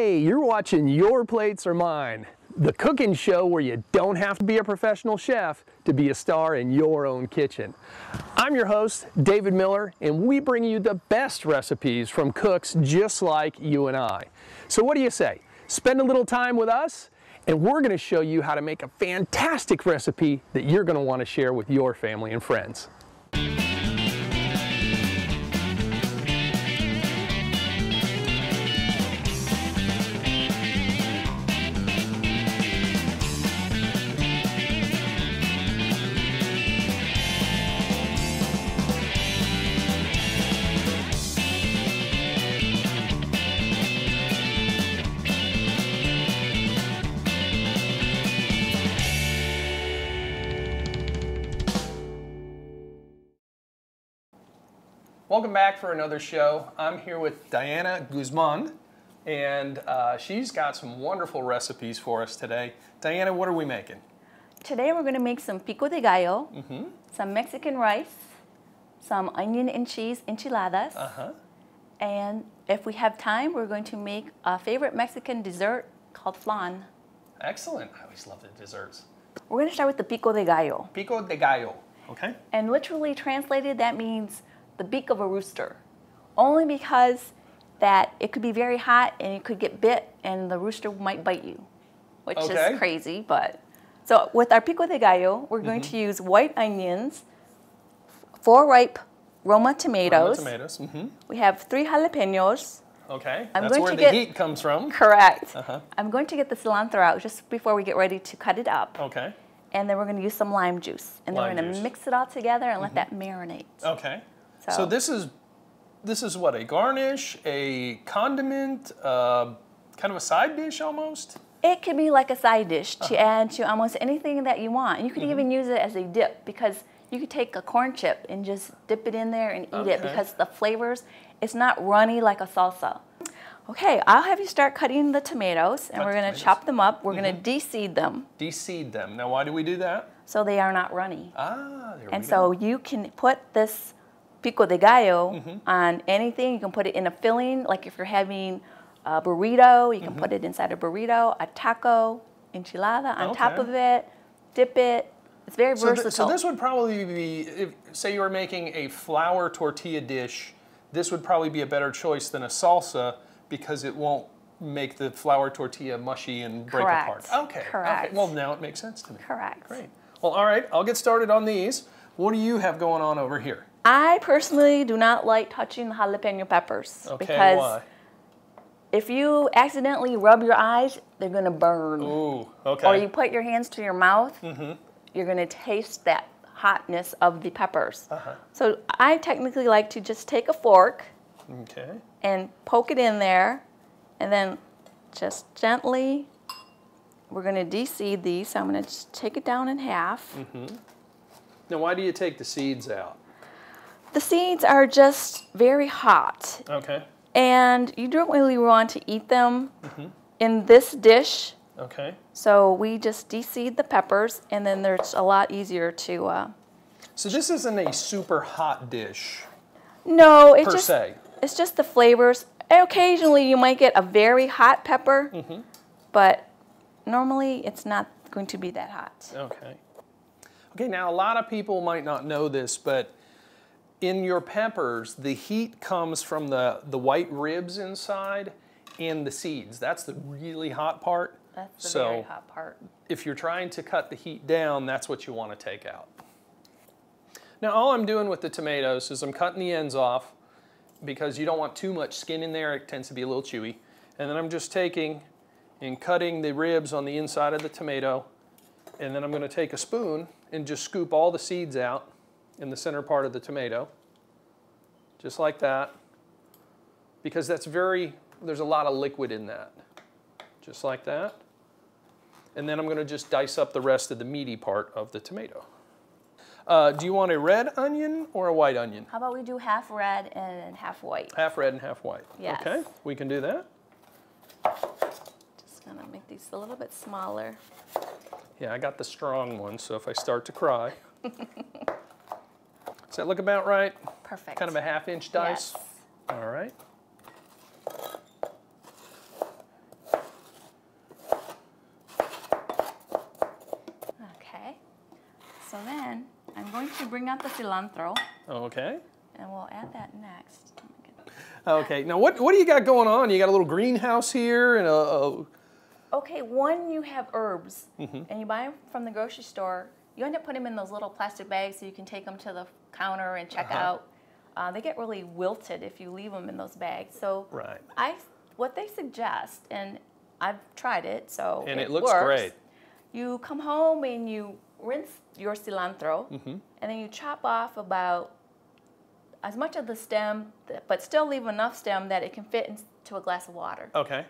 Hey, you're watching Your Plates Are Mine, the cooking show where you don't have to be a professional chef to be a star in your own kitchen. I'm your host, David Miller, and we bring you the best recipes from cooks just like you and I. So what do you say? Spend a little time with us, and we're going to show you how to make a fantastic recipe that you're going to want to share with your family and friends. Welcome back for another show. I'm here with Diana Guzman, and she's got some wonderful recipes for us today. Diana, what are we making? Today we're going to make some pico de gallo, some Mexican rice, some onion and cheese enchiladas, and if we have time, we're going to make a favorite Mexican dessert called flan. Excellent. I always love the desserts. We're going to start with the pico de gallo. Pico de gallo, okay. And literally translated, that means the beak of a rooster, only because that it could be very hot and you could get bit and the rooster might bite you, which is crazy. But so with our pico de gallo, we're going to use white onions, 4 ripe Roma tomatoes. We have 3 jalapenos. Okay, that's where the heat comes from. Correct. I'm going to get the cilantro out just before we get ready to cut it up. Okay. And then we're going to use some lime juice. And then we're going to mix it all together and let that marinate. Okay. So this is what, a garnish, a condiment, kind of a side dish almost? It could be like a side dish to add to almost anything that you want. You could even use it as a dip, because you could take a corn chip and just dip it in there and eat it, because the flavors, it's not runny like a salsa. Okay, I'll have you start cutting the tomatoes, and we're going to chop them up. We're going to de-seed them. De-seed them. Now, why do we do that? So they are not runny. Ah, there we go. And so you can put this pico de gallo on anything. You can put it in a filling, like if you're having a burrito, you can put it inside a burrito, a taco, enchilada on top of it, dip it. It's very versatile. So this would probably be, if, say you were making a flour tortilla dish, this would probably be a better choice than a salsa, because it won't make the flour tortilla mushy and break apart. Okay. Correct. Okay. Well, now it makes sense to me. Correct. Great. Well, all right, I'll get started on these. What do you have going on over here? I personally do not like touching the jalapeno peppers. Okay, because why? If you accidentally rub your eyes, they're going to burn. Ooh, okay. Or you put your hands to your mouth, you're going to taste that hotness of the peppers. So I technically like to just take a fork and poke it in there, and then just gently, we're going to de-seed these. So I'm going to just take it down in half. Now, why do you take the seeds out? The seeds are just very hot. Okay. And you don't really want to eat them in this dish. Okay. So we just de-seed the peppers, and then it's a lot easier to... So this isn't a super hot dish. No, it's It's just the flavors. Occasionally you might get a very hot pepper, but normally it's not going to be that hot. Okay. Okay, now a lot of people might not know this, but in your peppers, the heat comes from the white ribs inside and the seeds. That's the really hot part. That's the very hot part. If you're trying to cut the heat down, that's what you want to take out. Now, all I'm doing with the tomatoes is I'm cutting the ends off, because you don't want too much skin in there. It tends to be a little chewy. And then I'm just taking and cutting the ribs on the inside of the tomato, and then I'm going to take a spoon and just scoop all the seeds out in the center part of the tomato, just like that, because there's a lot of liquid in that, just like that. And then I'm going to just dice up the rest of the meaty part of the tomato. Do you want a red onion or a white onion? How about we do half red and half white? Half red and half white. Yes. Okay, we can do that. Just gonna make these a little bit smaller. Yeah, I got the strong one, so if I start to cry. Does that look about right? Perfect. Kind of a 1/2 inch dice? Yes. All right. going to bring out the cilantro. Okay. And we'll add that next. Okay, now what do you got going on? You got a little greenhouse here and a... Okay, when you have herbs and you buy them from the grocery store, you end up putting them in those little plastic bags so you can take them to the counter and check out. They get really wilted if you leave them in those bags. So what they suggest, and I've tried it, so it looks works. Great. You come home and you rinse your cilantro, and then you chop off about as much of the stem, but still leave enough stem that it can fit into a glass of water. Okay.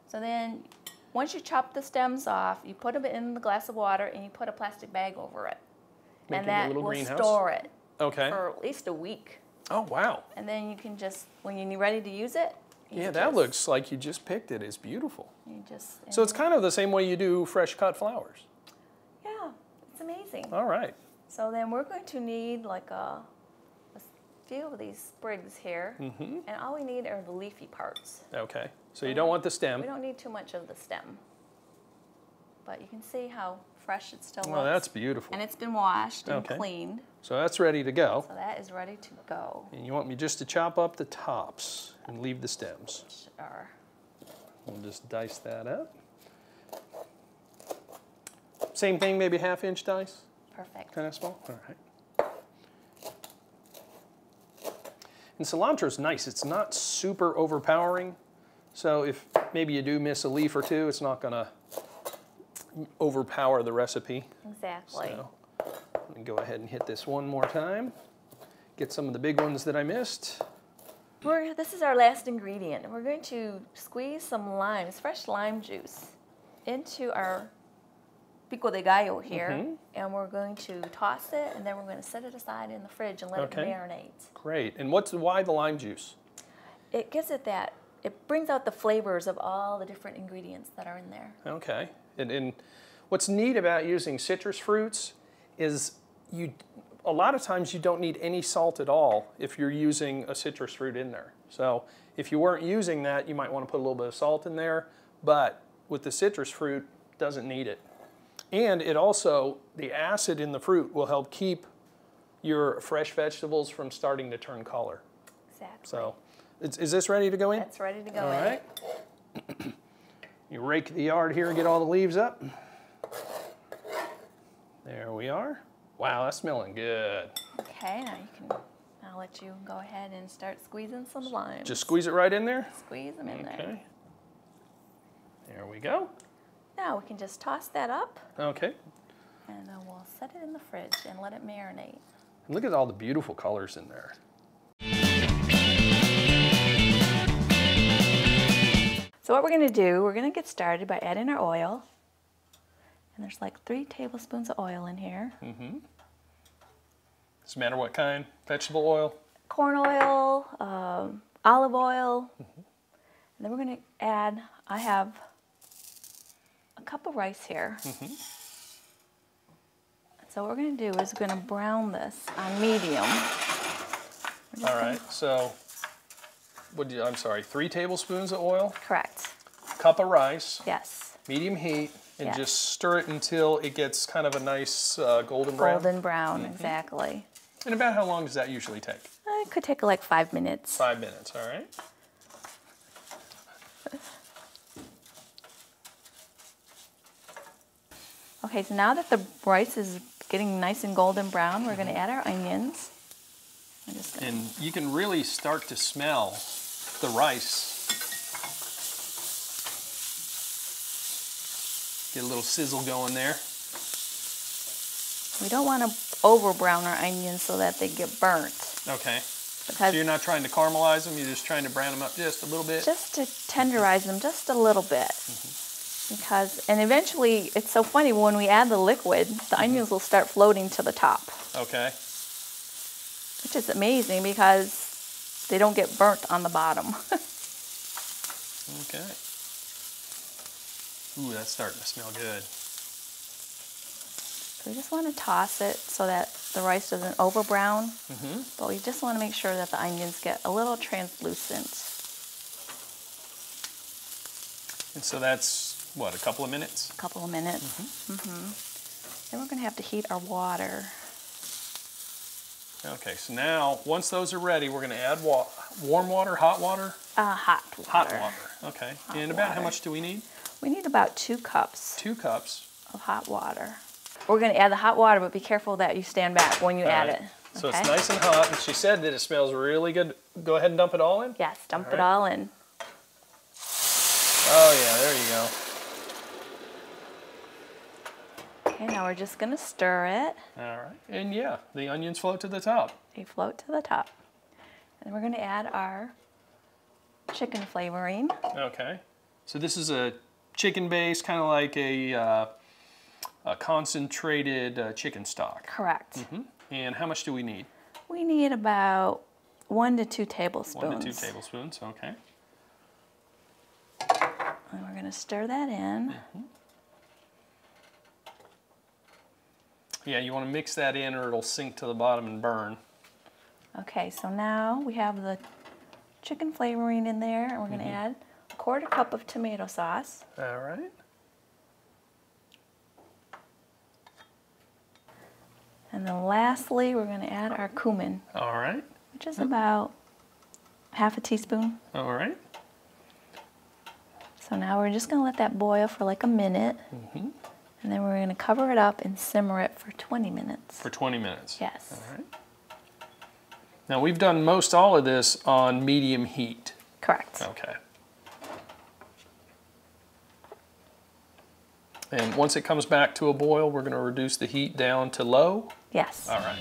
So then, once you chop the stems off, you put them in the glass of water and you put a plastic bag over it. And that will store it for at least a week. Oh, wow. And then you can just, when you're ready to use it, that looks like you just picked it. It's beautiful. So it's it. kind of the same way you do fresh cut flowers. Yeah, it's amazing. All right. So then we're going to need like a few of these sprigs here. And all we need are the leafy parts. Okay. So you don't want the stem. We don't need too much of the stem. But you can see how fresh it still looks. Well, that's beautiful. And it's been washed and cleaned. So that's ready to go. So that is ready to go. And you want me just to chop up the tops and leave the stems. Sure. We'll just dice that up. Same thing, maybe 1/2-inch dice? Perfect. Kind of small? All right. And cilantro's nice. It's not super overpowering. So if maybe you do miss a leaf or two, it's not going to overpower the recipe. Exactly. So let me go ahead and hit this one more time. Get some of the big ones that I missed. This is our last ingredient. We're going to squeeze some limes, fresh lime juice, into our pico de gallo here, and we're going to toss it, and then we're going to set it aside in the fridge and let it marinate. Great. And why the lime juice? It gives it that, it brings out the flavors of all the different ingredients that are in there. Okay. And what's neat about using citrus fruits is a lot of times you don't need any salt at all if you're using a citrus fruit in there. So if you weren't using that, you might want to put a little bit of salt in there, but with the citrus fruit, doesn't need it. And it also, the acid in the fruit will help keep your fresh vegetables from starting to turn color. Exactly. So is this ready to go in? That's ready to go in. All right. You rake the yard here and get all the leaves up. There we are. Wow, that's smelling good. Okay, I'll let you go ahead and start squeezing some limes. Just squeeze it right in there? Squeeze them in there. Okay. There we go. Now we can just toss that up. Okay. And then we'll set it in the fridge and let it marinate. And look at all the beautiful colors in there. So what we're going to do, we're going to get started by adding our oil. And there's like 3 tablespoons of oil in here. Doesn't matter what kind? Vegetable oil? Corn oil, olive oil. And then we're going to add, I have a cup of rice here. So what we're going to do is we're going to brown this on medium. All right, so I'm sorry, 3 tablespoons of oil? Correct. Cup of rice. Yes. Medium heat, and just stir it until it gets kind of a nice golden brown? Golden brown, exactly. And about how long does that usually take? It could take like 5 minutes. 5 minutes, all right. Okay, so now that the rice is getting nice and golden brown, we're going to add our onions. And you can really start to smell the rice. Get a little sizzle going there. We don't want to over brown our onions so that they get burnt. Okay. Because so you're not trying to caramelize them, you're just trying to brown them up just a little bit? Just to tenderize them just a little bit. And eventually, it's so funny, when we add the liquid, the onions will start floating to the top. Okay. Which is amazing because they don't get burnt on the bottom. Okay. Ooh, that's starting to smell good. So we just want to toss it so that the rice doesn't over brown. But we just want to make sure that the onions get a little translucent. And so that's, what, a couple of minutes? A couple of minutes. Then we're going to have to heat our water. Okay, so now once those are ready, we're going to add warm water, hot water? Hot water. Hot water, okay. And about how much do we need? We need about 2 cups. 2 cups. Of hot water. We're going to add the hot water, but be careful that you stand back when you add it. So it's nice and hot, and she said that it smells really good. Go ahead and dump it all in? Yes, dump it all in. Oh yeah, there you go. Okay, now we're just going to stir it. All right, and yeah, the onions float to the top. They float to the top. And then we're going to add our chicken flavoring. Okay, so this is a chicken base, kind of like a concentrated chicken stock. Correct. Mm-hmm. And how much do we need? We need about 1 to 2 tablespoons. 1 to 2 tablespoons, okay. And we're going to stir that in. Mm-hmm. Yeah, you want to mix that in or it'll sink to the bottom and burn. Okay, so now we have the chicken flavoring in there, and we're going to add a 1/4 cup of tomato sauce. All right. And then lastly, we're going to add our cumin. All right. Which is about 1/2 teaspoon. All right. So now we're just going to let that boil for like a minute. Mm-hmm. And then we're going to cover it up and simmer it for 20 minutes. For 20 minutes? Yes. All right. Now we've done most all of this on medium heat. Correct. Okay. And once it comes back to a boil, we're going to reduce the heat down to low? Yes. All right.